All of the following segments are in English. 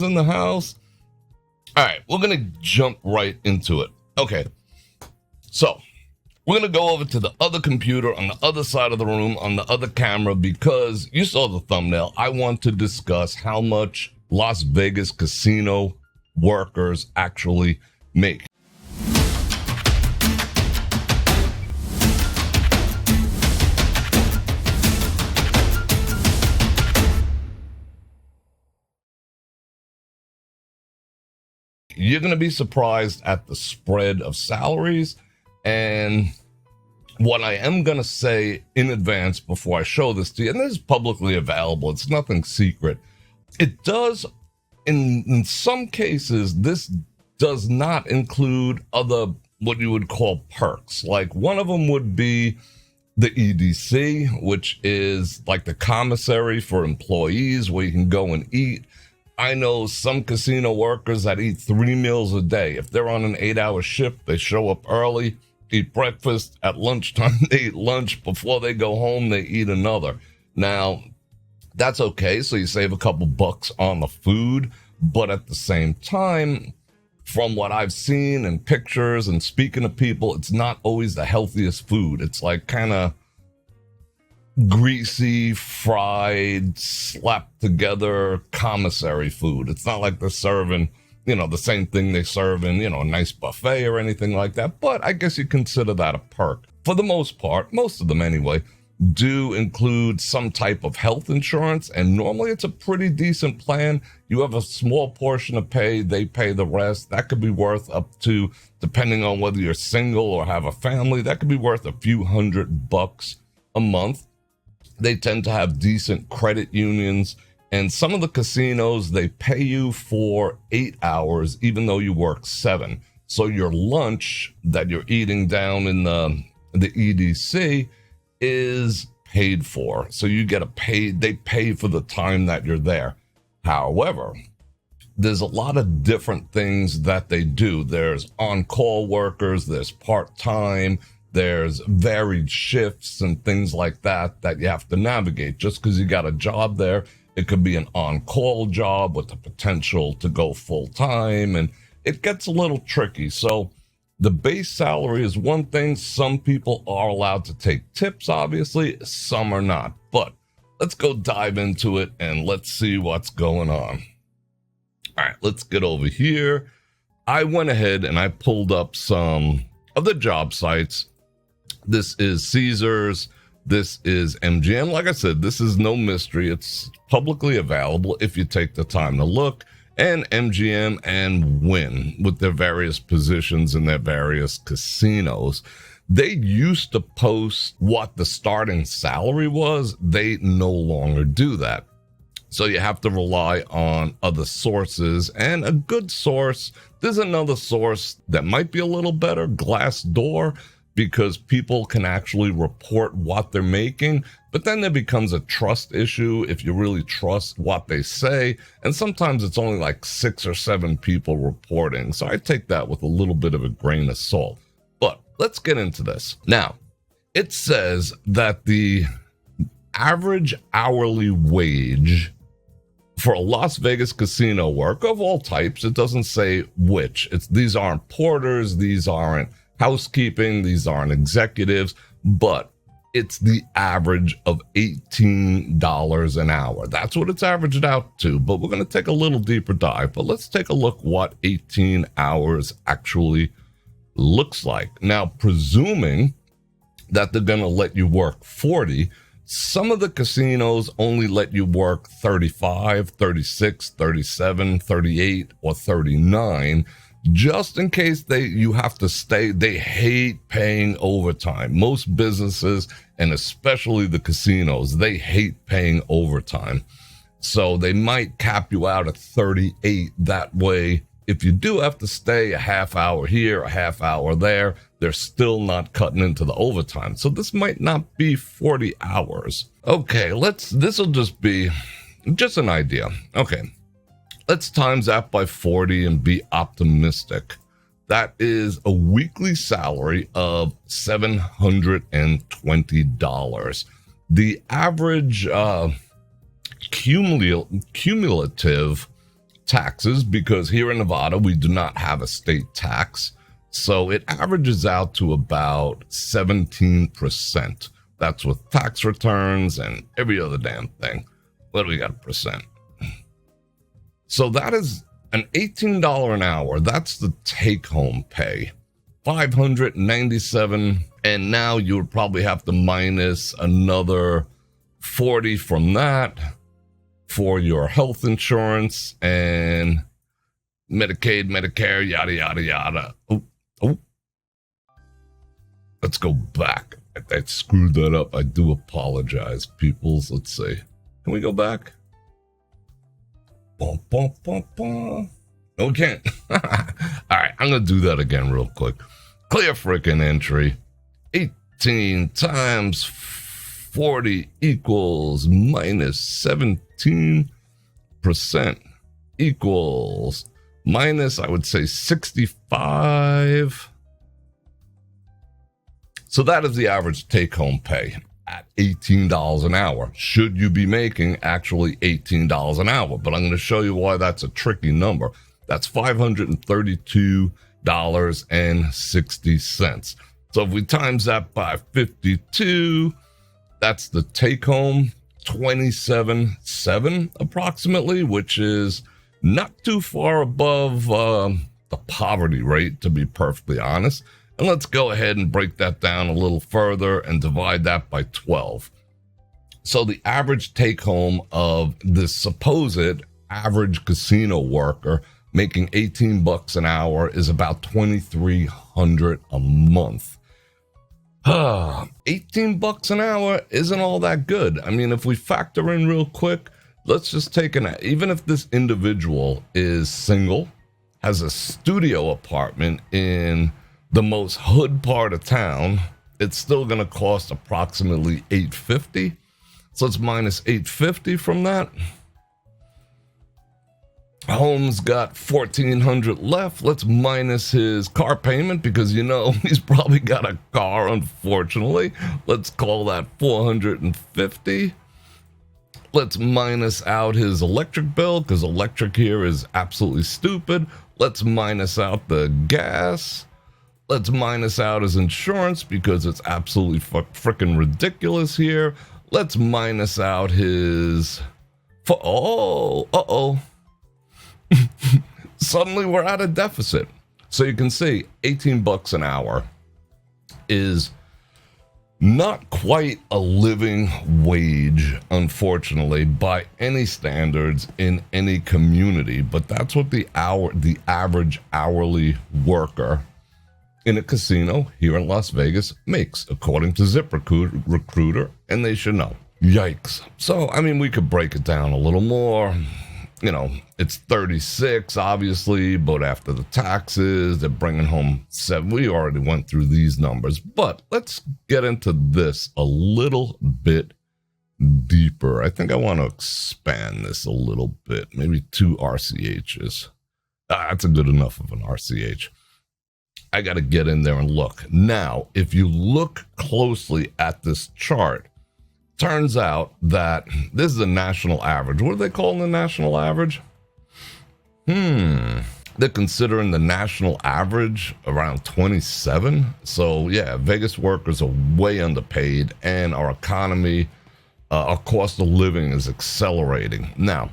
in the house. All right, we're going to jump right into it. Okay, so we're going to go over to the other computer on the other side of the room, on the other camera, because you saw the thumbnail. I want to discuss how much Las Vegas casino workers actually make. You're going to be surprised at the spread of salaries. And what I am going to say in advance before I show this to you, and this is publicly available, it's nothing secret. It does, in some cases, this does not include other, what you would call perks. Like one of them would be the EDC, which is like the commissary for employees where you can go and eat. I know some casino workers that eat 3 meals a day. If they're on an 8-hour shift, they show up early, eat breakfast. At lunchtime, they eat lunch. Before they go home, they eat another. Now, that's okay. So you save a couple bucks on the food. But at the same time, from what I've seen in pictures and speaking to people, it's not always the healthiest food. It's like kind of greasy, fried, slapped together commissary food. It's not like they're serving, the same thing they serve in, a nice buffet or anything like that. But I guess you consider that a perk. For the most part, most of them anyway, do include some type of health insurance. And normally it's a pretty decent plan. You have a small portion of pay, they pay the rest. That could be worth up to, depending on whether you're single or have a family, that could be worth a few $100 a month. They tend to have decent credit unions, and some of the casinos, they pay you for 8 hours, even though you work 7. So your lunch that you're eating down in the EDC is paid for. So you get they pay for the time that you're there. However, there's a lot of different things that they do. There's on-call workers, there's part-time, there's varied shifts and things like that you have to navigate. Just because you got a job there, it could be an on-call job with the potential to go full-time, and it gets a little tricky. So the base salary is one thing. Some people are allowed to take tips, obviously. Some are not. But let's go dive into it, and let's see what's going on. All right, let's get over here. I went ahead and I pulled up some of the job sites. This is Caesars. This is MGM. Like I said, this is no mystery. It's publicly available if you take the time to look. And MGM and Wynn with their various positions in their various casinos. They used to post what the starting salary was. They no longer do that. So you have to rely on other sources, and a good source, there's another source that might be a little better, Glassdoor, because people can actually report what they're making, but then there becomes a trust issue if you really trust what they say, and sometimes it's only like 6 or 7 people reporting, so I take that with a little bit of a grain of salt. But let's get into this. Now, it says that the average hourly wage for a Las Vegas casino work of all types, it doesn't say which. These aren't porters, these aren't housekeeping, these aren't executives, but it's the average of $18 an hour. That's what it's averaged out to, but we're going to take a little deeper dive. But let's take a look what 18 hours actually looks like. Now, presuming that they're going to let you work 40, some of the casinos only let you work 35, 36, 37, 38, or 39, just in case you have to stay. They hate paying overtime. Most businesses, and especially the casinos, they hate paying overtime. So they might cap you out at 38. That way, if you do have to stay a half hour here, a half hour there, they're still not cutting into the overtime. So this might not be 40 hours. Okay, this will just be just an idea. Okay, let's times that by 40 and be optimistic. That is a weekly salary of $720. The average cumulative taxes, because here in Nevada, we do not have a state tax. So it averages out to about 17%. That's with tax returns and every other damn thing. What do we got, percent? So that is an $18 an hour. That's the take-home pay. $597, and now you would probably have to minus another $40 from that for your health insurance and Medicaid, Medicare, yada, yada, yada. Oh. Let's go back. I screwed that up. I do apologize, peoples. Let's see. Can we go back? Bum, bum, bum, bum. No, we can't. All right, I'm going to do that again real quick. Clear freaking entry. 18 times 40 equals minus 17% equals minus, I would say, 65. So that is the average take-home pay at $18 an hour. Should you be making actually $18 an hour? But I'm going to show you why that's a tricky number. That's $532.60. So if we times that by 52, that's the take-home, 27.7 approximately, which is not too far above the poverty rate, to be perfectly honest. And let's go ahead and break that down a little further and divide that by 12. So the average take-home of this supposed average casino worker making $18 an hour is about $2,300 a month. 18 bucks an hour isn't all that good. I mean, if we factor in real quick, let's just take even if this individual is single, has a studio apartment in the most hood part of town, it's still going to cost approximately $850. So let's minus $850 from that. Home's got $1,400 left. Let's minus his car payment because, you know, he's probably got a car, unfortunately. Let's call that $450. Let's minus out his electric bill because electric here is absolutely stupid. Let's minus out the gas. Let's minus out his insurance because it's absolutely freaking ridiculous here. Let's minus out his... Suddenly we're at a deficit. So you can see $18 an hour is not quite a living wage, unfortunately, by any standards in any community. But that's what the average hourly worker in a casino here in Las Vegas makes, according to ZipRecruiter, and they should know. Yikes. So, I mean, we could break it down a little more. You know, it's 36, obviously, but after the taxes, they're bringing home 7. We already went through these numbers, but let's get into this a little bit deeper. I think I want to expand this a little bit, maybe 2 RCHs. That's a good enough of an RCH. I got to get in there and look. Now, if you look closely at this chart, turns out that this is the national average. What are they calling the national average? They're considering the national average around 27. So yeah, Vegas workers are way underpaid, and our economy, our cost of living is accelerating. Now,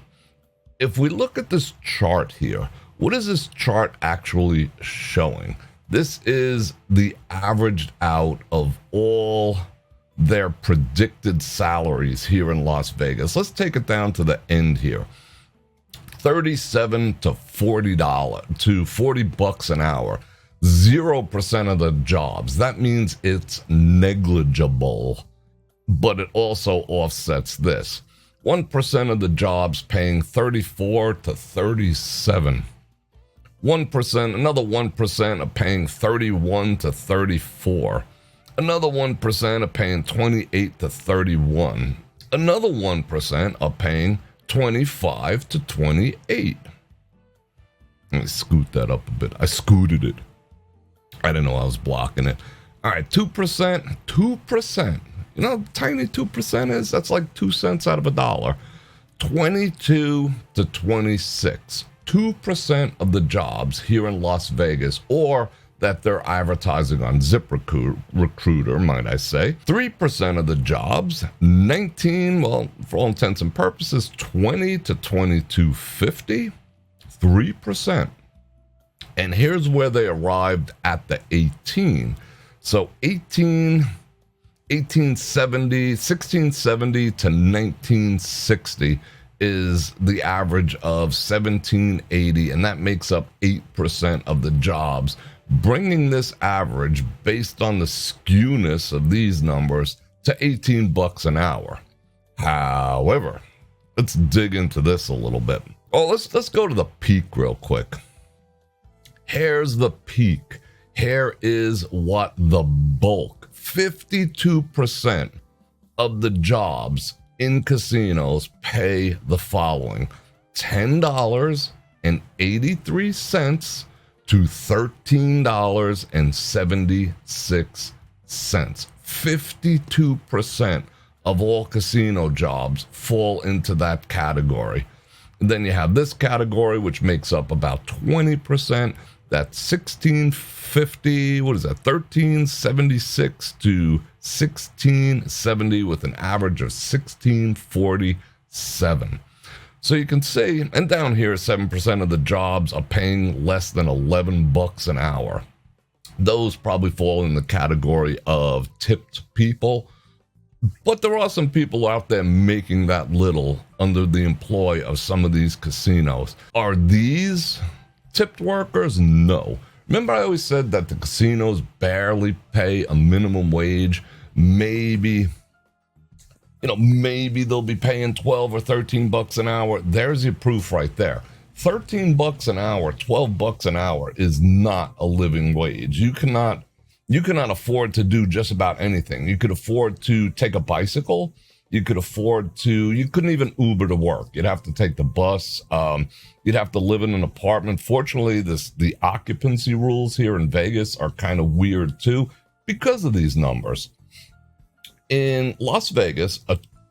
if we look at this chart here, what is this chart actually showing? This is the averaged out of all their predicted salaries here in Las Vegas. Let's take it down to the end here. $37 to $40 to $40 an hour. 0% of the jobs. That means it's negligible, but it also offsets this. 1% of the jobs paying 34 to 37. 1%, another 1% are paying 31 to 34. Another 1% are paying 28 to 31. Another 1% are paying 25 to 28. Let me scoot that up a bit. I scooted it. I didn't know I was blocking it. All right, 2%. 2%. You know how tiny 2% is? That's like 2 cents out of $1. 22 to 26. 2% of the jobs here in Las Vegas, or that they're advertising on ZipRecruiter, might I say. 3% of the jobs, 19, well, for all intents and purposes, 20 to 2250, 3%. And here's where they arrived at the 18. So 1670 to 1960 is the average of 1780, and that makes up 8% of the jobs, bringing this average based on the skewness of these numbers to $18 an hour. However, let's dig into this a little bit. Oh, let's go to the peak real quick. Here's the peak. Here is what the bulk, 52% of the jobs in casinos pay the following: $10.83 to $13.76. 52% of all casino jobs fall into that category. And then you have this category, which makes up about 20%. That's $16.50, what is that, $13.76 to $16.70, with an average of $16.47. So you can see, and down here, 7% of the jobs are paying less than $11 an hour. Those probably fall in the category of tipped people. But there are some people out there making that little under the employ of some of these casinos. Are these tipped workers? No. Remember, I always said that the casinos barely pay a minimum wage. Maybe they'll be paying 12 or 13 bucks an hour. There's your proof right there. 13 bucks an hour, 12 bucks an hour is not a living wage. You cannot afford to do just about anything. You could afford to take a bicycle. You couldn't even Uber to work. You'd have to take the bus. You'd have to live in an apartment. Fortunately, the occupancy rules here in Vegas are kind of weird too because of these numbers. In Las Vegas,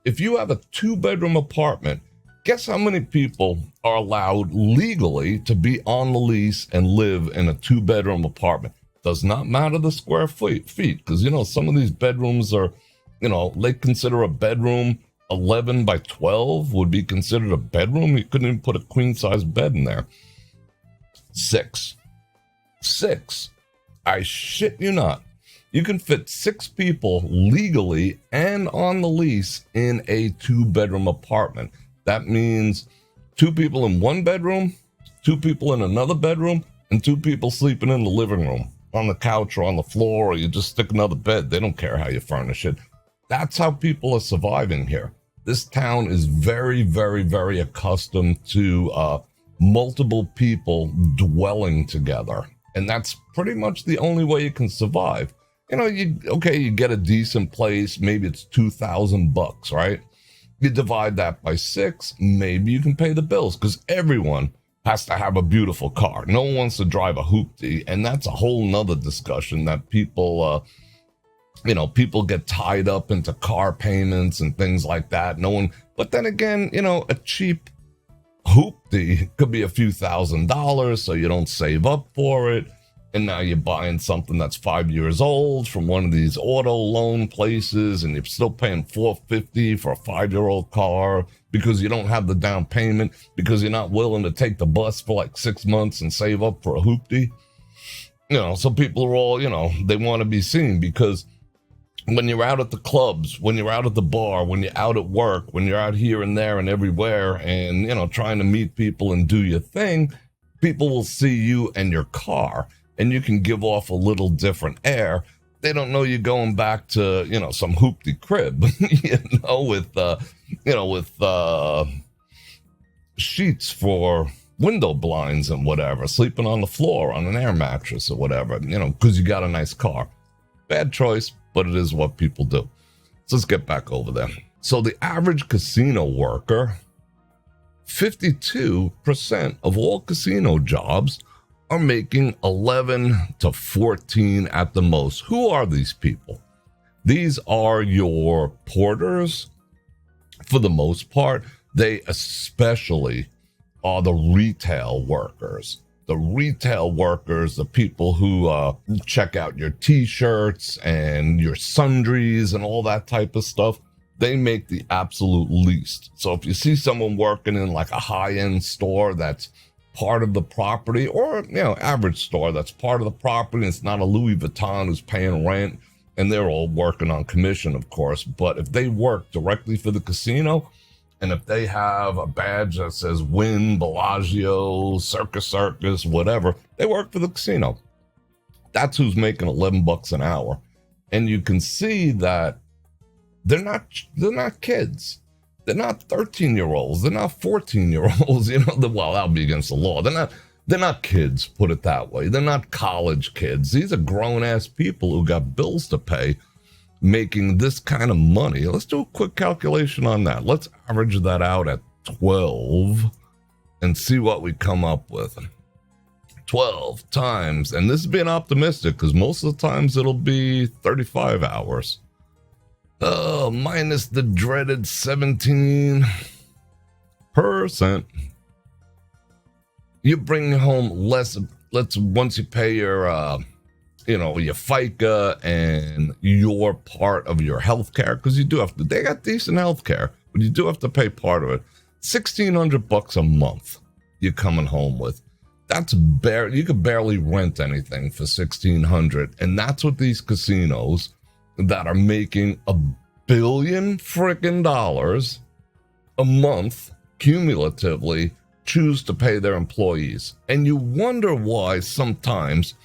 if you have a 2-bedroom apartment, guess how many people are allowed legally to be on the lease and live in a 2-bedroom apartment? Does not matter the square feet, because, some of these bedrooms are, they consider a bedroom 11 by 12 would be considered a bedroom. You couldn't even put a queen-size bed in there. 6. I shit you not. You can fit 6 people legally and on the lease in a 2-bedroom apartment. That means 2 people in one bedroom, 2 people in another bedroom, and 2 people sleeping in the living room, on the couch or on the floor, or you just stick another bed. They don't care how you furnish it. That's how people are surviving here. This town is very, very, very accustomed to multiple people dwelling together. And that's pretty much the only way you can survive. You get a decent place, maybe it's $2,000, right? You divide that by 6, maybe you can pay the bills, because everyone has to have a beautiful car. No one wants to drive a hoopty, and that's a whole nother discussion that people get tied up into car payments and things like that. But then again, a cheap hoopty could be a few $1,000s, so you don't save up for it. And now you're buying something that's 5 years old from one of these auto loan places, and you're still paying $450 for a 5-year-old car because you don't have the down payment, because you're not willing to take the bus for like 6 months and save up for a hoopty. So people are all, they want to be seen, because when you're out at the clubs, when you're out at the bar, when you're out at work, when you're out here and there and everywhere and, trying to meet people and do your thing, people will see you and your car, and you can give off a little different air. They don't know you're going back to, some hoopty crib, with sheets for window blinds and whatever, sleeping on the floor on an air mattress or whatever, because you got a nice car. Bad choice, but it is what people do. So let's get back over there. So the average casino worker, 52% of all casino jobs are making 11 to 14 at the most. Who are these people? These are your porters. For the most part, they especially are the retail workers. The retail workers, the people who check out your t-shirts and your sundries and all that type of stuff, they make the absolute least. So if you see someone working in like a high-end store that's part of the property, or average store that's part of the property, and it's not a Louis Vuitton who's paying rent, and they're all working on commission, of course, but if they work directly for the casino, and if they have a badge that says Wynn, Bellagio, Circus, whatever, they work for the casino. That's who's making $11 an hour. And you can see that they're not kids. They're not 13-year-olds. They're not 14-year-olds. Well, that'll be against the law. They're not kids, put it that way. They're not college kids. These are grown-ass people who got bills to pay, making this kind of money. Let's do a quick calculation on that. Let's average that out at 12 and see what we come up with. 12 times, and this is being optimistic because most of the times it'll be 35 hours. Minus the dreaded 17%. You bring home less. Once you pay your your FICA and your part of your health care, because you do have to, they got decent health care, but you do have to pay part of it. $1,600 a month you're coming home with. That's you could barely rent anything for $1,600. And that's what these casinos that are making $1 billion frickin' dollars a month cumulatively choose to pay their employees. And you wonder why sometimes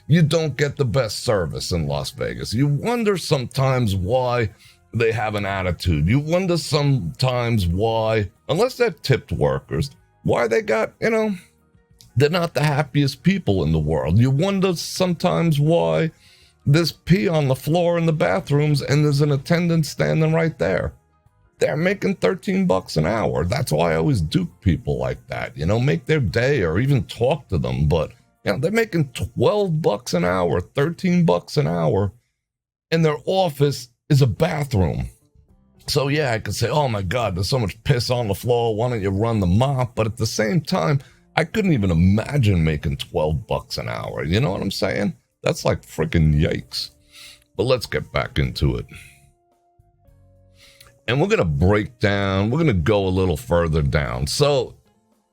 you don't get the best service in Las Vegas. You wonder sometimes why they have an attitude. You wonder sometimes why, unless they're tipped workers, why they got, they're not the happiest people in the world. You wonder sometimes why there's pee on the floor in the bathrooms and there's an attendant standing right there. They're making $13 an hour. That's why I always dupe people like that, make their day or even talk to them. But they're making $12 an hour, $13 an hour, and their office is a bathroom. So yeah, I could say, oh my God, there's so much piss on the floor. Why don't you run the mop? But at the same time, I couldn't even imagine making $12 an hour. You know what I'm saying? That's like freaking yikes. But let's get back into it. And we're going to break down, we're going to go a little further down. So,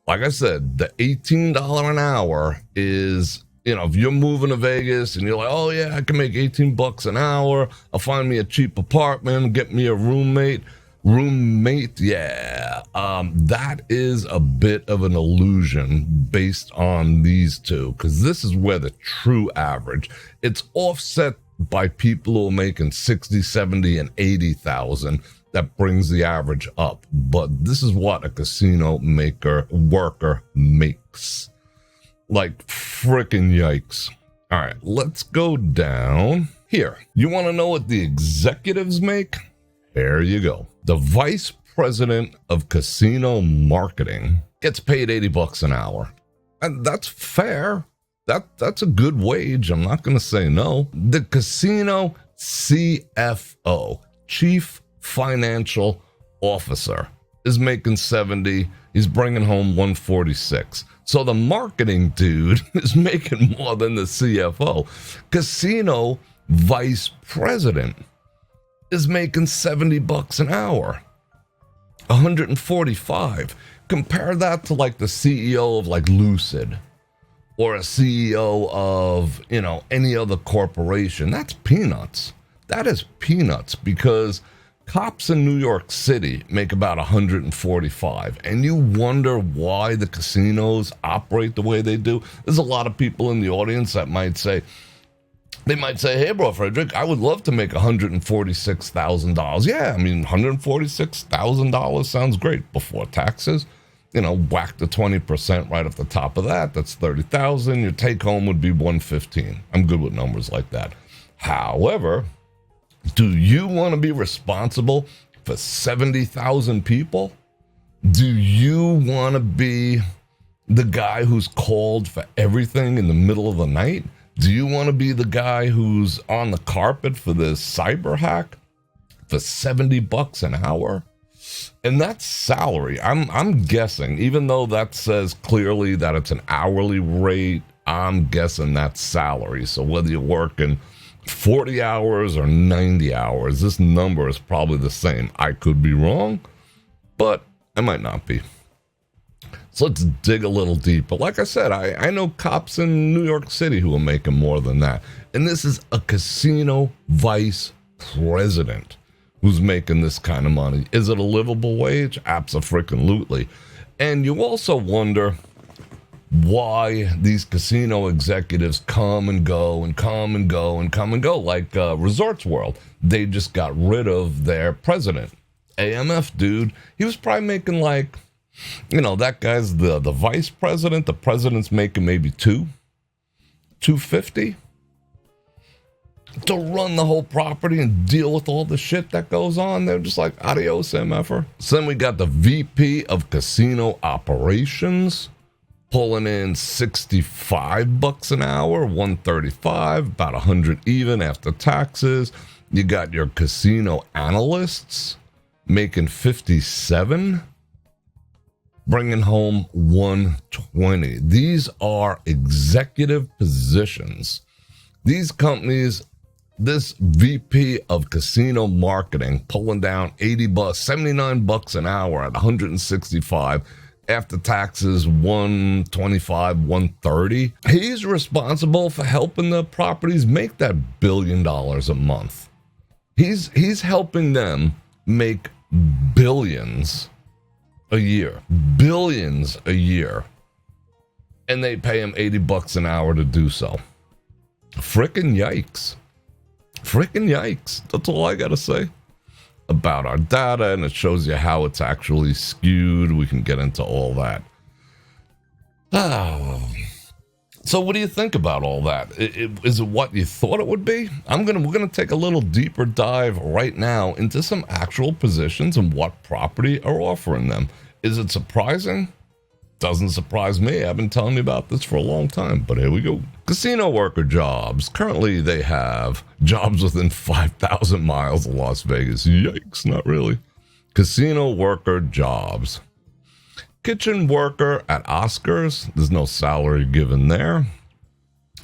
like I said, the $18 an hour is, if you're moving to Vegas and you're like, oh yeah, I can make $18 an hour. I'll find me a cheap apartment, get me a roommate. Yeah. That is a bit of an illusion based on these two, because this is where the true average, it's offset by people who are making 60, 70, and 80,000. That brings the average up. But this is what a casino worker makes. Like frickin' yikes. All right, let's go down here. You want to know what the executives make? There you go. The vice president of casino marketing gets paid $80 an hour. And that's fair. That's a good wage. I'm not going to say no. The casino CFO, chief financial officer, is making 70. He's bringing home 146. So the marketing dude is making more than the CFO. Casino vice president is making $70 an hour, 145. Compare that to like the CEO of like Lucid or a CEO of, any other corporation. That's peanuts. That is peanuts, because cops in New York City make about 145, and you wonder why the casinos operate the way they do. There's a lot of people in the audience that might say, hey, Bror Fredrik, I would love to make $146,000. Yeah, $146,000 sounds great before taxes. Whack the 20% right off the top of that. That's $30,000. Your take home would be $115. I'm good with numbers like that. However, do you want to be responsible for 70,000 people? Do you want to be the guy who's called for everything in the middle of the night? Do you want to be the guy who's on the carpet for this cyber hack for $70 an hour? And that's salary. I'm guessing, even though that says clearly that it's an hourly rate, I'm guessing that's salary. So whether you're working 40 hours or 90 hours, this number is probably the same. I could be wrong, but I might not be. So let's dig a little deeper. Like I said, I know cops in New York City who are making more than that. And this is a casino vice president who's making this kind of money. Is it a livable wage? Abso-freaking-lutely. And you also wonder why these casino executives come and go and come and go and come and go. Like Resorts World, they just got rid of their president. AMF dude, he was probably making like, that guy's the vice president. The president's making maybe $250 to run the whole property and deal with all the shit that goes on. They're just like, adios, MFer. So then we got the VP of Casino Operations pulling in $65 an hour, $135, about 100 even after taxes. You got your casino analysts making 57, bringing home 120. These are executive positions. These companies, this VP of casino marketing pulling down $80, $79 an hour at 165, after taxes 125, 130. He's responsible for helping the properties make that $1 billion a month. He's helping them make billions a year. Billions a year. And they pay him $80 an hour to do so. Frickin' yikes. Frickin' yikes. That's all I gotta say about our data, and it shows you how it's actually skewed. We can get into all that. So what do you think about all that? Is it what you thought it would be? We're gonna take a little deeper dive right now into some actual positions and what property are offering them. Is it surprising? Doesn't surprise me. I've been telling you about this for a long time, but here we go. Casino worker jobs. Currently, they have jobs within 5,000 miles of Las Vegas. Yikes, not really. Casino worker jobs. Kitchen worker at Oscars. There's no salary given there.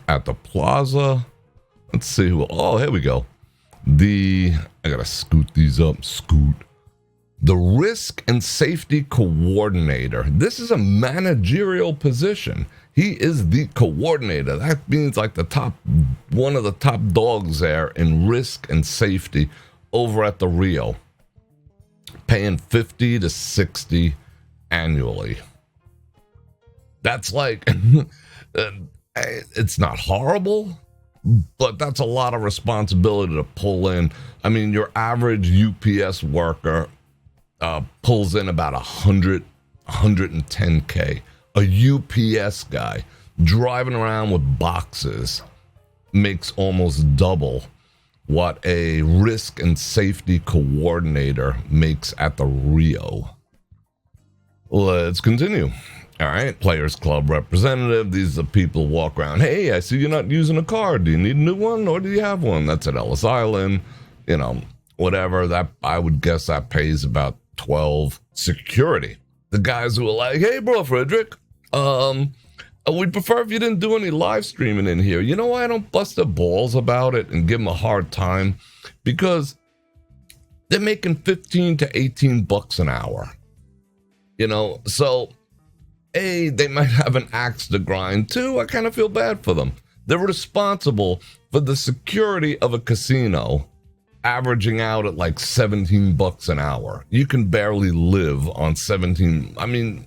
At the Plaza. Let's see who. Oh, here we go. I gotta scoot these up. Scoot. The Risk and Safety Coordinator. This is a managerial position. He is the coordinator. That means like one of the top dogs there in risk and safety over at the Rio. Paying 50 to 60 annually. That's like, it's not horrible, but that's a lot of responsibility to pull in. I mean, your average UPS worker pulls in about 110K. A UPS guy driving around with boxes makes almost double what a risk and safety coordinator makes at the Rio. Let's continue. All right, Players Club representative. These are people who walk around. Hey, I see you're not using a card. Do you need a new one or do you have one? That's at Ellis Island. Whatever. That I would guess that pays about 12. Security. The guys who are like, hey, Bror Fredrik, we'd prefer if you didn't do any live streaming in here. You know why I don't bust their balls about it and give them a hard time? Because they're making 15 to 18 bucks an hour. So A, they might have an axe to grind. Two, I kind of feel bad for them. They're responsible for the security of a casino, averaging out at like 17 bucks an hour. You can barely live on 17. I mean,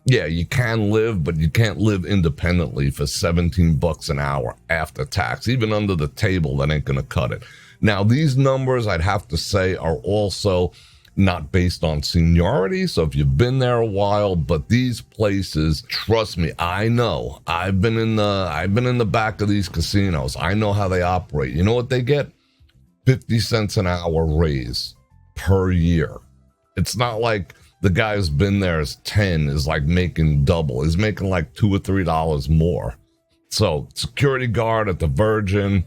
yeah, you can live, but you can't live independently for 17 bucks an hour after tax. Even under the table, that ain't gonna cut it. Now, these numbers, I'd have to say, are also not based on seniority. So if you've been there a while, but these places, trust me, I know. I've been in the back of these casinos. I know how they operate. You know what they get? 50 cents an hour raise per year. It's not like the guy who's been there as 10 is like making double. He's making like $2 or $3 more. So security guard at the Virgin,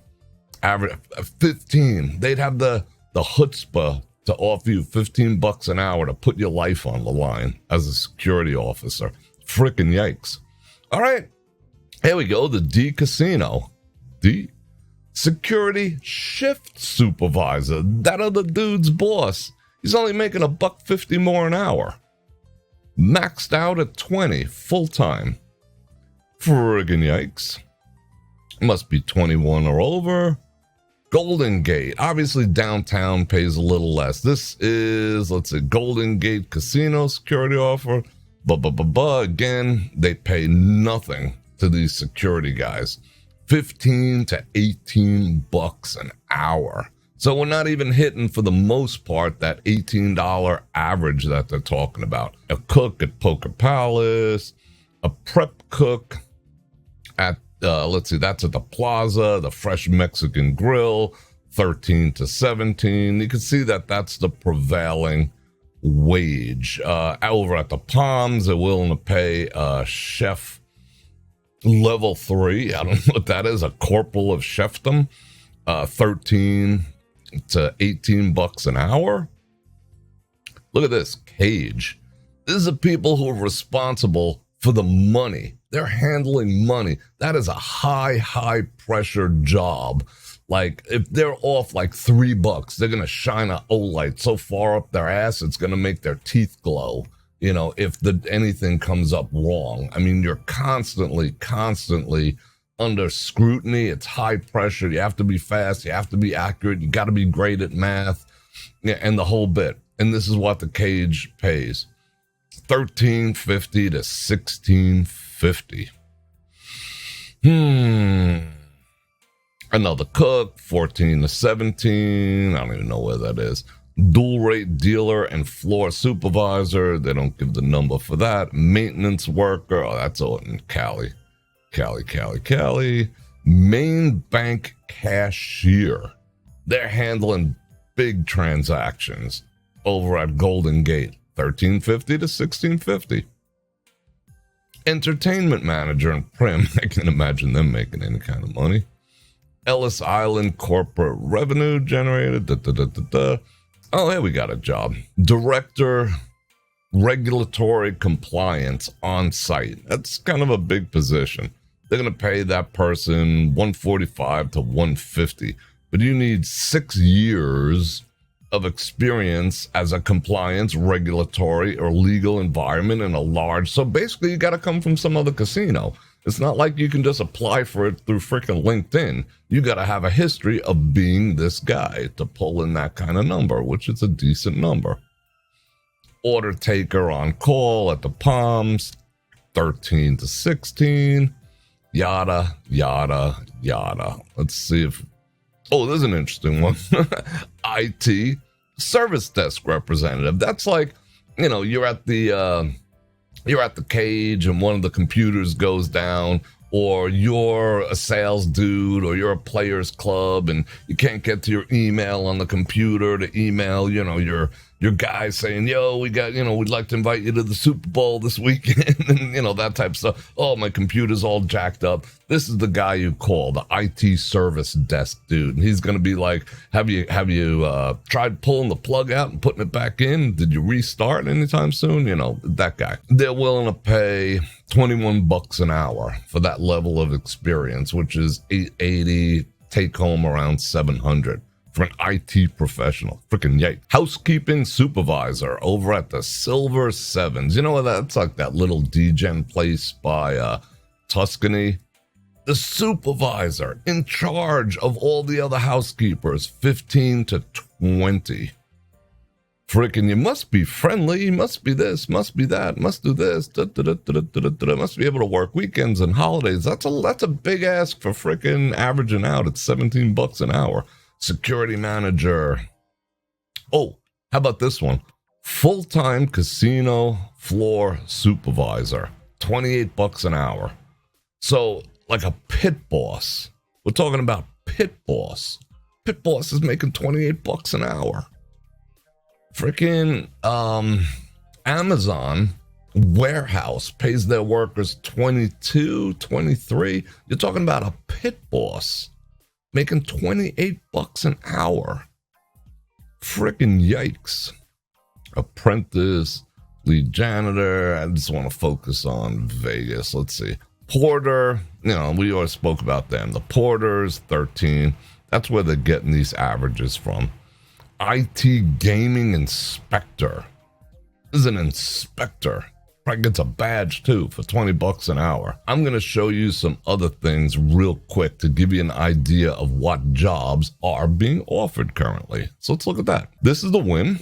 average 15. They'd have the chutzpah to offer you $15 an hour to put your life on the line as a security officer. Frickin' yikes. All right, here we go. The D Casino. D. Security shift supervisor. That other dude's boss. He's only making $1.50 more an hour. Maxed out at 20 full-time. Friggin' yikes. Must be 21 or over. Golden Gate. Obviously, downtown pays a little less. This is, let's see, Golden Gate Casino security offer. Again, they pay nothing to these security guys. 15 to 18 bucks an hour. So we're not even hitting, for the most part, that $18 average that they're talking about. A cook at Poker Palace, a prep cook at, let's see, that's at the Plaza, the Fresh Mexican Grill, 13 to 17. You can see that that's the prevailing wage. Over at the Palms, they're willing to pay a chef level 3. I don't know what that is, a corporal of chefdom, 13 to 18 bucks an hour. Look at this, Cage. These are people who are responsible for the money. They're handling money. That is a high pressure job. Like, if they're off like $3, they're going to shine a O-light so far up their ass, it's going to make their teeth glow. You know, if anything comes up wrong. I mean, you're constantly under scrutiny. It's high pressure. You have to be fast. You have to be accurate. You got to be great at math. Yeah, and the whole bit. And this is what the Cage pays. $13.50 to $16.50. Another cook, 14 to 17. I don't even know where that is. Dual rate dealer and floor supervisor. They don't give the number for that. Maintenance worker. Oh, that's all in Cali. Main bank cashier. They're handling big transactions over at Golden Gate. $13.50 to $16.50. Entertainment manager and prim. I can imagine them making any kind of money. Ellis Island corporate revenue generated. Oh, here we got a job. Director, regulatory compliance on site. That's kind of a big position. They're going to pay that person $145 to $150. But you need 6 years of experience as a compliance, regulatory, or legal environment in a large. So basically, you got to come from some other casino. It's not like you can just apply for it through freaking LinkedIn. You got to have a history of being this guy to pull in that kind of number, which is a decent number. Order taker on call at the Palms, 13 to 16. Yada, yada, yada. Let's see if... Oh, there's an interesting one. IT service desk representative. That's like, you know, you're at the Cage and one of the computers goes down, or you're a sales dude, or you're a players club and you can't get to your email on the computer to email, you know, your guy saying, yo, we got, you know, we'd like to invite you to the Super Bowl this weekend, and, you know, that type of stuff. Oh, my computer's all jacked up. This is the guy you call, the IT service desk dude. And he's going to be like, have you tried pulling the plug out and putting it back in? Did you restart anytime soon? You know, that guy. They're willing to pay $21 an hour for that level of experience, which is $880, take home around $700. For an IT professional. Freaking yikes. Housekeeping supervisor over at the Silver Sevens. You know what? That's like that little degen place by Tuscany. The supervisor in charge of all the other housekeepers, 15 to 20. Freaking, you must be friendly, must be this, must be that, must do this, must be able to work weekends and holidays. That's a big ask for freaking averaging out. It's $17 an hour. Security manager. Oh, how about this one? Full-time casino floor supervisor, $28 an hour. So, like a pit boss. We're talking about pit boss. Pit boss is making $28 an hour. Freaking Amazon warehouse pays their workers $22, $23. You're talking about a pit boss making $28 an hour. Frickin' yikes. Apprentice, lead janitor. I just want to focus on Vegas. Let's see. Porter, we always spoke about them. The porters, 13. That's where they're getting these averages from. IT gaming inspector. This is an inspector. Probably gets a badge too for $20 an hour. I'm going to show you some other things real quick to give you an idea of what jobs are being offered currently. So let's look at that. This is the win.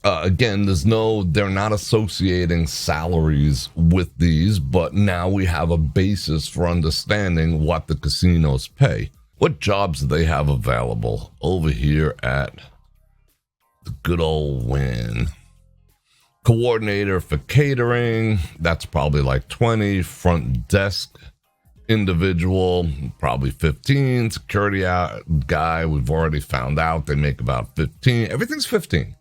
Again, they're not associating salaries with these, but now we have a basis for understanding what the casinos pay. What jobs do they have available over here at the good old win? Coordinator for catering, that's probably like 20. Front desk individual, probably 15. Security guy, we've already found out they make about 15. Everything's 15.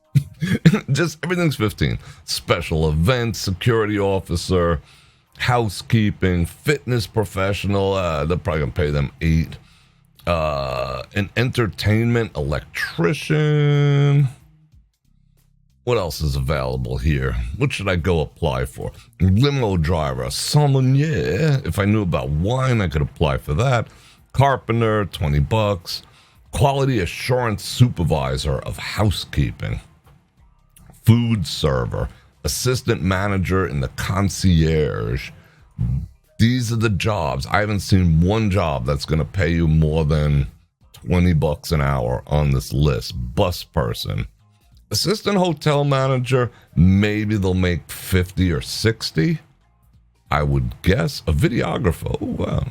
Just everything's 15. Special events, security officer, housekeeping, fitness professional, they're probably gonna pay them 8. An entertainment electrician. What else is available here? What should I go apply for? Limo driver, sommelier. If I knew about wine, I could apply for that. Carpenter, $20. Quality assurance supervisor of housekeeping. Food server, assistant manager in the concierge. These are the jobs. I haven't seen one job that's going to pay you more than $20 an hour on this list. Bus person. Assistant hotel manager, maybe they'll make 50 or 60. I would guess. A videographer. Oh, wow.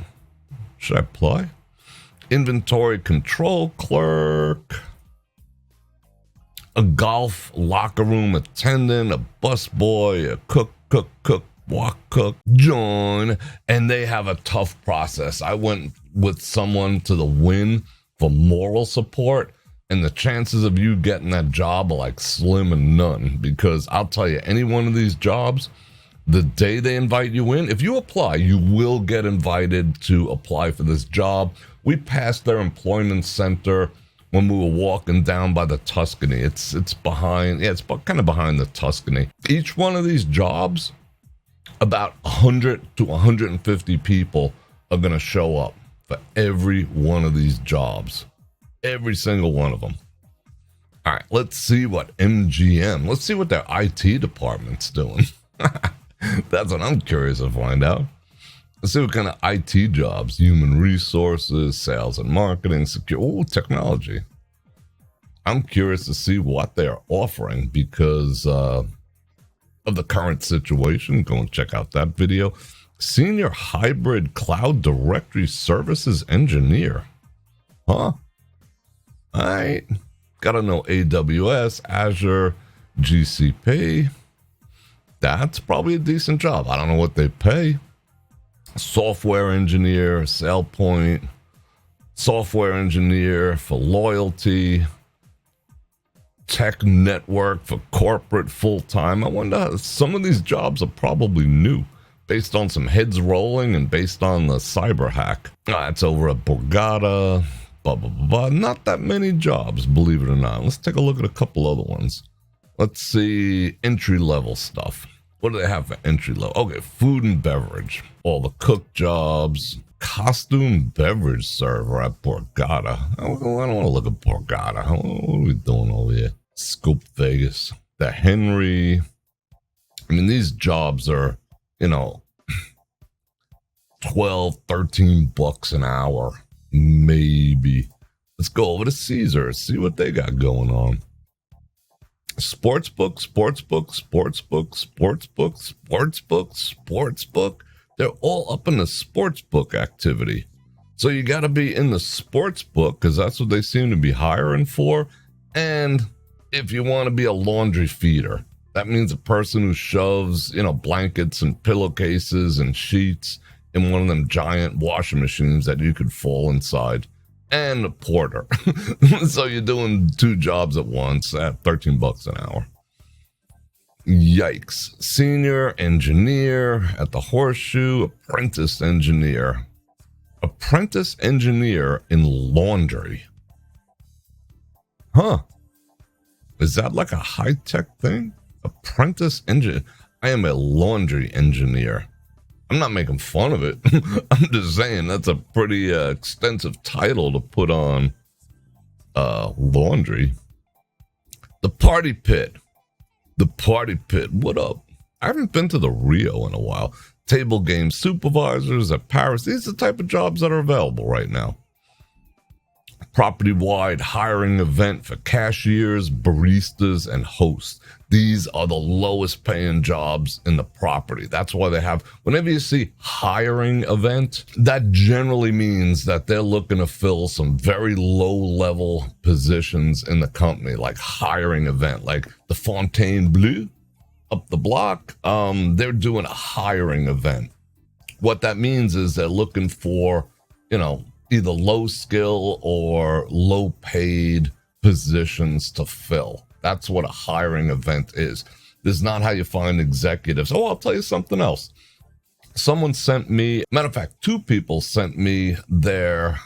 Should I apply? Inventory control clerk. A golf locker room attendant, a bus boy, a cook, walk cook, join, and they have a tough process. I went with someone to the win for moral support, and the chances of you getting that job are like slim and none, because I'll tell you, any one of these jobs, the day they invite you in, if you apply, you will get invited to apply for this job. We passed their employment center when we were walking down by the Tuscany. It's behind, it's kind of behind the Tuscany. Each one of these jobs, about 100 to 150 people are going to show up for every one of these jobs. Every single one of them. All right, let's see what let's see what their IT department's doing. That's what I'm curious to find out. Let's see what kind of IT jobs, human resources, sales and marketing, technology. I'm curious to see what they're offering because of the current situation. Go and check out that video. Senior Hybrid Cloud Directory Services Engineer. Huh? All right. Gotta know AWS, Azure, GCP. That's probably a decent job. I don't know what they pay. Software engineer, SailPoint, software engineer for loyalty, tech network for corporate full-time. I wonder, some of these jobs are probably new based on some heads rolling and based on the cyber hack. It's over at Borgata, blah, blah, blah, blah. Not that many jobs, believe it or not. Let's take a look at a couple other ones. Let's see entry-level stuff. What do they have for entry level? Okay, food and beverage. All the cook jobs. Costume beverage server at Borgata. I don't want to look at Borgata. What are we doing over here? Scope Vegas. The Henry. I mean, these jobs are, 12, 13 bucks an hour. Maybe. Let's go over to Caesars. See what they got going on. Sportsbook. They're all up in the sportsbook activity. So you got to be in the sportsbook because that's what they seem to be hiring for. And if you want to be a laundry feeder, that means a person who shoves, blankets and pillowcases and sheets in one of them giant washing machines that you could fall inside. And a porter. So you're doing 2 jobs at once at 13 bucks an hour. Yikes. Senior engineer at the Horseshoe, apprentice engineer. Apprentice engineer in laundry. Huh. Is that like a high-tech thing? Apprentice engineer. I am a laundry engineer. I'm not making fun of it. I'm just saying that's a pretty extensive title to put on laundry. The party pit. The party pit. What up? I haven't been to the Rio in a while. Table game supervisors at Paris. These are the type of jobs that are available right now. Property-wide hiring event for cashiers, baristas, and hosts. These are the lowest paying jobs in the property. That's why they have, whenever you see hiring event, that generally means that they're looking to fill some very low-level positions in the company, like hiring event, like the Fontaine Bleu up the block. They're doing a hiring event. What that means is they're looking for, either low skill or low paid positions to fill. That's what a hiring event is. This is not how you find executives. Oh, I'll tell you something else. Someone sent me, matter of fact, 2 people sent me their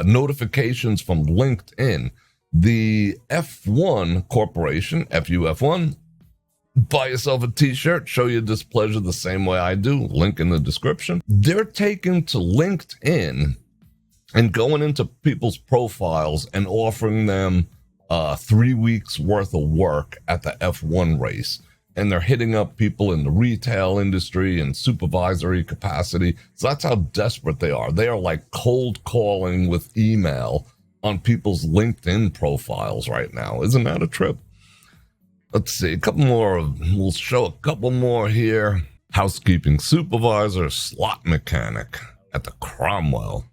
notifications from LinkedIn. The F1 Corporation, FUF1, buy yourself a t-shirt, show your displeasure the same way I do, link in the description. They're taken to LinkedIn and going into people's profiles and offering them 3 weeks worth of work at the F1 race. And they're hitting up people in the retail industry and supervisory capacity. So that's how desperate they are. They are like cold calling with email on people's LinkedIn profiles right now. Isn't that a trip? Let's see, a couple more. We'll show a couple more here. Housekeeping supervisor, slot mechanic at the Cromwell.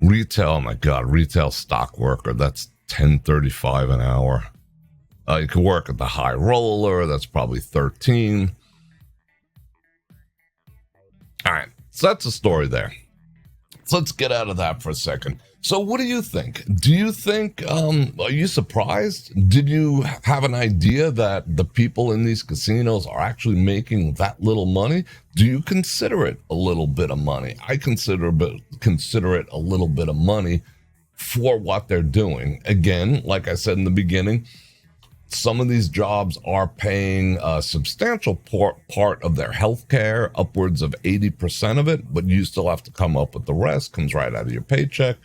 Retail, oh my God, retail stock worker, that's $10.35 an hour. You can work at the high roller, that's probably $13. All right, so that's the story there. So let's get out of that for a second. So what do you think? Do you think, are you surprised? Did you have an idea that the people in these casinos are actually making that little money? Do you consider it a little bit of money? I consider it a little bit of money for what they're doing. Again, like I said in the beginning, some of these jobs are paying a substantial part of their health care, upwards of 80% of it, but you still have to come up with the rest, comes right out of your paycheck.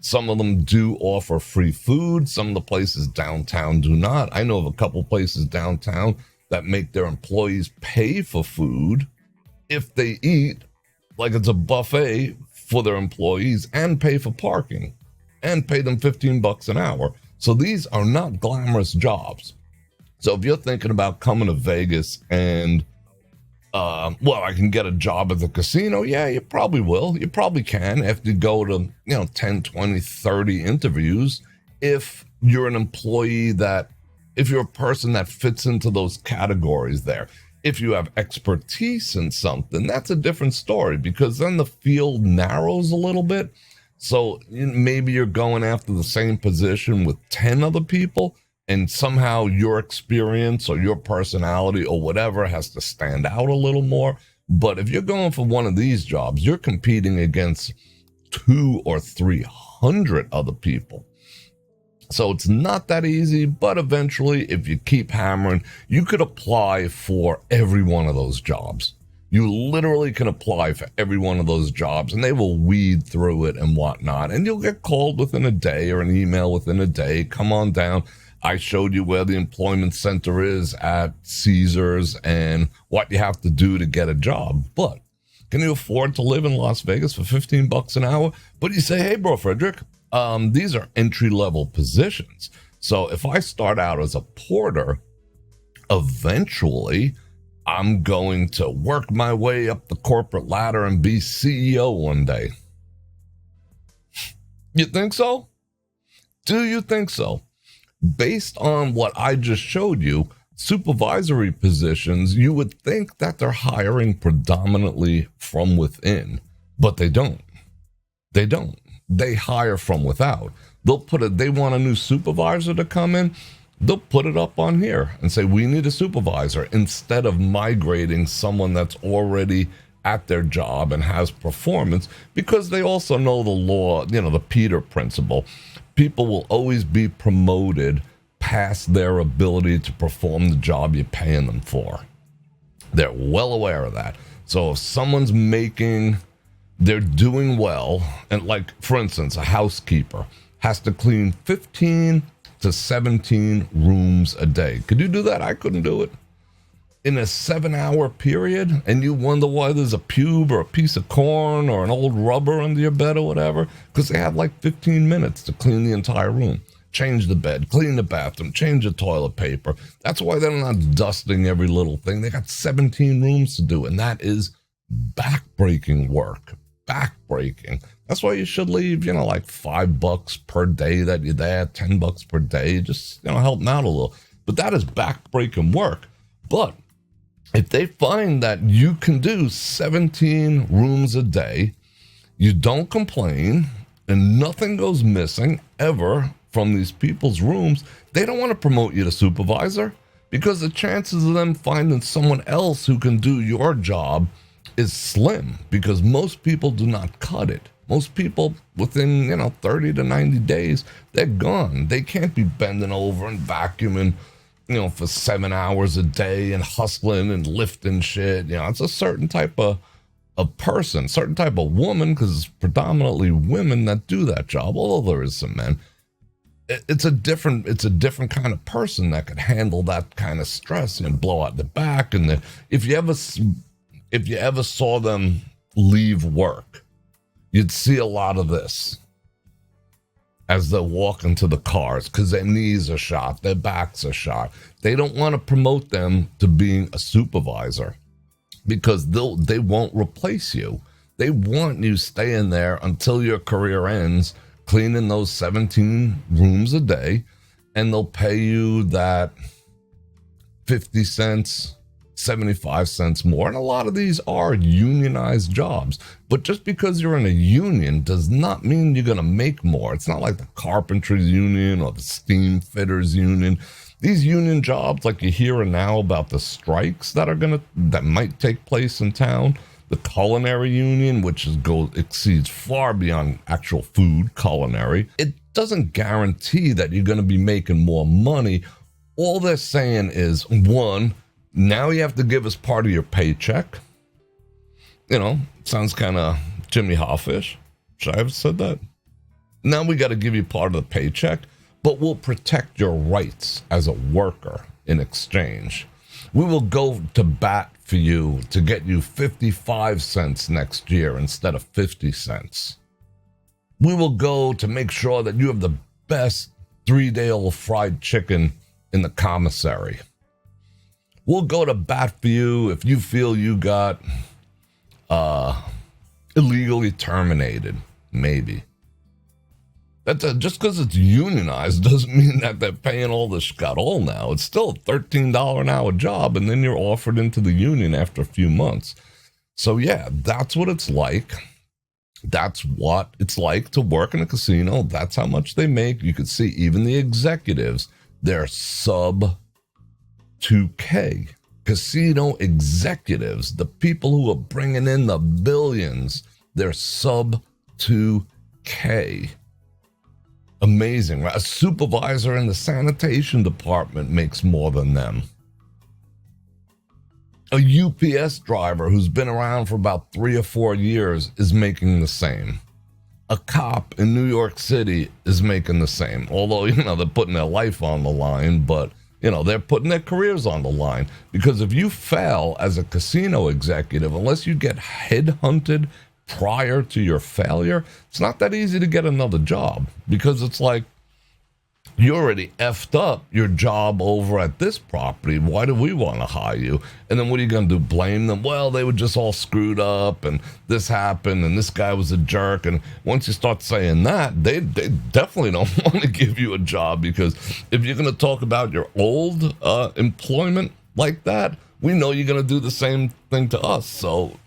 Some of them do offer free food. Some of the places downtown do not. I know of a couple places downtown that make their employees pay for food if they eat, like it's a buffet for their employees, and pay for parking and pay them $15 an hour. So these are not glamorous jobs. So if you're thinking about coming to Vegas and I can get a job at the casino. Yeah, you probably will. You probably can after you go to, 10, 20, 30 interviews. If you're an employee if you're a person that fits into those categories there, if you have expertise in something, that's a different story because then the field narrows a little bit. So maybe you're going after the same position with 10 other people, and somehow your experience or your personality or whatever has to stand out a little more. But if you're going for one of these jobs, you're competing against 200 or 300 other people. So it's not that easy, but eventually, if you keep hammering, you could apply for every one of those jobs. You literally can apply for every one of those jobs, and they will weed through it and whatnot. And you'll get called within a day or an email within a day. Come on down. I showed you where the employment center is at Caesars and what you have to do to get a job. But can you afford to live in Las Vegas for $15 an hour? But you say, hey, Bror Fredrik, these are entry-level positions. So if I start out as a porter, eventually I'm going to work my way up the corporate ladder and be CEO one day. You think so? Do you think so? Based on what I just showed you, supervisory positions, you would think that they're hiring predominantly from within, but they don't. They don't. They hire from without. They want a new supervisor to come in. They'll put it up on here and say, we need a supervisor, instead of migrating someone that's already at their job and has performance, because they also know the law, the Peter principle. People will always be promoted past their ability to perform the job you're paying them for. They're well aware of that. So if someone's they're doing well, and like, for instance, a housekeeper has to clean 15 to 17 rooms a day. Could you do that? I couldn't do it. In a 7-hour period, and you wonder why there's a pube or a piece of corn or an old rubber under your bed or whatever, because they have like 15 minutes to clean the entire room, change the bed, clean the bathroom, change the toilet paper. That's why they're not dusting every little thing. They got 17 rooms to do, and that is backbreaking work. Backbreaking. That's why you should leave, like $5 per day that you're there, $10 per day, just, help them out a little. But that is backbreaking work. But if they find that you can do 17 rooms a day, you don't complain, and nothing goes missing ever from these people's rooms, they don't want to promote you to supervisor, because the chances of them finding someone else who can do your job is slim, because most people do not cut it. Most people within, 30 to 90 days, they're gone. They can't be bending over and vacuuming, for 7 hours a day and hustling and lifting shit. It's a certain type of person, certain type of woman, because it's predominantly women that do that job, although there is some men. It's a different kind of person that could handle that kind of stress and blow out the back. And if you ever saw them leave work, you'd see a lot of this as they walk into the cars, because their knees are shot, their backs are shot. They don't want to promote them to being a supervisor, because they won't replace you. They want you staying there until your career ends, cleaning those 17 rooms a day, and they'll pay you that 50 cents, 75 cents more. And a lot of these are unionized jobs. But just because you're in a union does not mean you're going to make more. It's not like the carpenters union or the steam fitters union. These union jobs, like you hear now about the strikes that might take place in town, the culinary union, which exceeds far beyond actual food, culinary, it doesn't guarantee that you're going to be making more money. All they're saying is, one, now you have to give us part of your paycheck. Sounds kind of Jimmy Hoffish. Should I have said that? Now we got to give you part of the paycheck, but we'll protect your rights as a worker in exchange. We will go to bat for you to get you 55 cents next year instead of 50 cents. We will go to make sure that you have the best 3-day-old fried chicken in the commissary. We'll go to bat for you if you feel you got illegally terminated, maybe. Just because it's unionized doesn't mean that they're paying all this all now. It's still a $13 an hour job, and then you're offered into the union after a few months. So yeah, that's what it's like. That's what it's like to work in a casino. That's how much they make. You can see even the executives, they're sub 2K. Casino executives, the people who are bringing in the billions, they're sub 2K. Amazing, right? A supervisor in the sanitation department makes more than them. A UPS driver who's been around for about 3 or 4 years is making the same. A cop in New York City is making the same. Although, they're putting their life on the line, but they're putting their careers on the line, because if you fail as a casino executive, unless you get headhunted prior to your failure, it's not that easy to get another job, because it's like, you already effed up your job over at this property. Why do we want to hire you? And then what are you going to do? Blame them? Well, they were just all screwed up, and this happened, and this guy was a jerk. And once you start saying that, they definitely don't want to give you a job, because if you're going to talk about your old employment like that, we know you're going to do the same thing to us. So,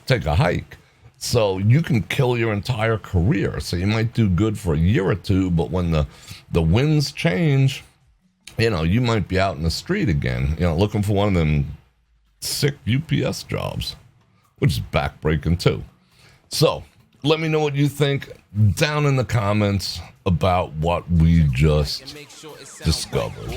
take a hike. So you can kill your entire career. So you might do good for a year or two, but when the winds change, you might be out in the street again, looking for one of them sick UPS jobs, which is backbreaking too. So let me know what you think down in the comments. about what we just discovered.